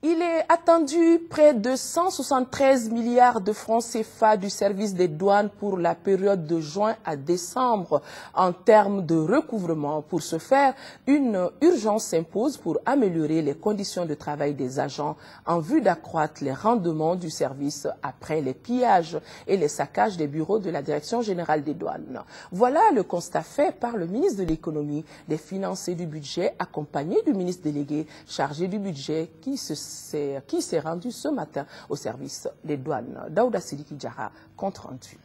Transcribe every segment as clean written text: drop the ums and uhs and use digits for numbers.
Il est attendu près de 173 milliards de francs CFA du service des douanes pour la période de juin à décembre en termes de recouvrement. Pour ce faire, une urgence s'impose pour améliorer les conditions de travail des agents en vue d'accroître les rendements du service après les pillages et les saccages des bureaux de la Direction générale des douanes. Voilà le constat fait par le ministre de l'Économie, des Finances et du Budget, accompagné du ministre délégué chargé du budget qui s'est rendu ce matin au service des douanes. Daouda Sidiki Diarra, compte rendu.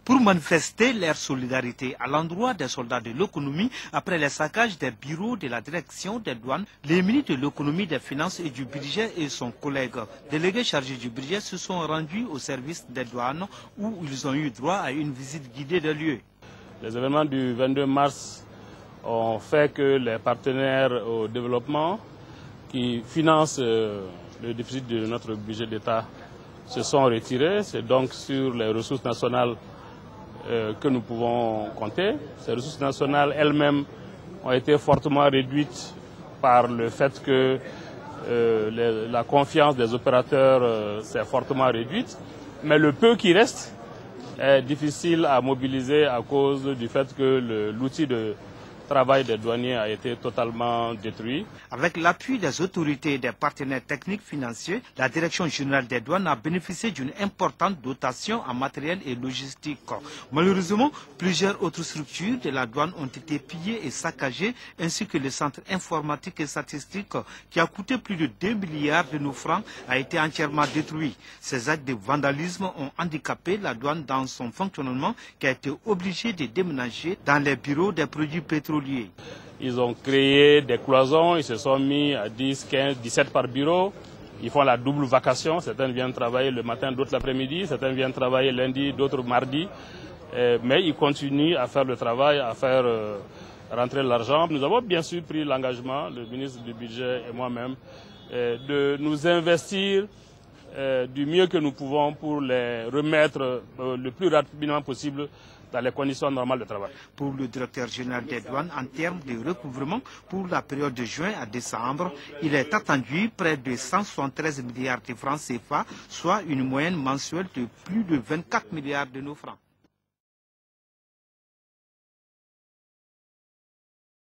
Pour manifester leur solidarité à l'endroit des soldats de l'économie après les saccages des bureaux de la direction des douanes, les ministres de l'économie, des finances et du budget et son collègue délégué chargé du budget se sont rendus au service des douanes où ils ont eu droit à une visite guidée des lieux. Les événements du 22 mars ont fait que les partenaires au développement qui financent le déficit de notre budget d'État se sont retirés. C'est donc sur les ressources nationales que nous pouvons compter. Ces ressources nationales elles-mêmes ont été fortement réduites par le fait que la confiance des opérateurs s'est fortement réduite. Mais le peu qui reste est difficile à mobiliser à cause du fait que l'outil de travail des douaniers a été totalement détruit. Avec l'appui des autorités et des partenaires techniques financiers, la Direction générale des douanes a bénéficié d'une importante dotation en matériel et logistique. Malheureusement, plusieurs autres structures de la douane ont été pillées et saccagées, ainsi que le centre informatique et statistique qui a coûté plus de 2 milliards de nos francs a été entièrement détruit. Ces actes de vandalisme ont handicapé la douane dans son fonctionnement qui a été obligée de déménager dans les bureaux des produits pétroliers. Ils ont créé des cloisons, ils se sont mis à 10, 15, 17 par bureau. Ils font la double vacation, certains viennent travailler le matin, d'autres l'après-midi, certains viennent travailler lundi, d'autres mardi. Mais ils continuent à faire le travail, à faire rentrer l'argent. Nous avons bien sûr pris l'engagement, le ministre du Budget et moi-même, de nous investir du mieux que nous pouvons pour les remettre le plus rapidement possible dans les conditions normales de travail. Pour le directeur général des douanes, en termes de recouvrement pour la période de juin à décembre, il est attendu près de 173 milliards de francs CFA, soit une moyenne mensuelle de plus de 24 milliards de nos francs.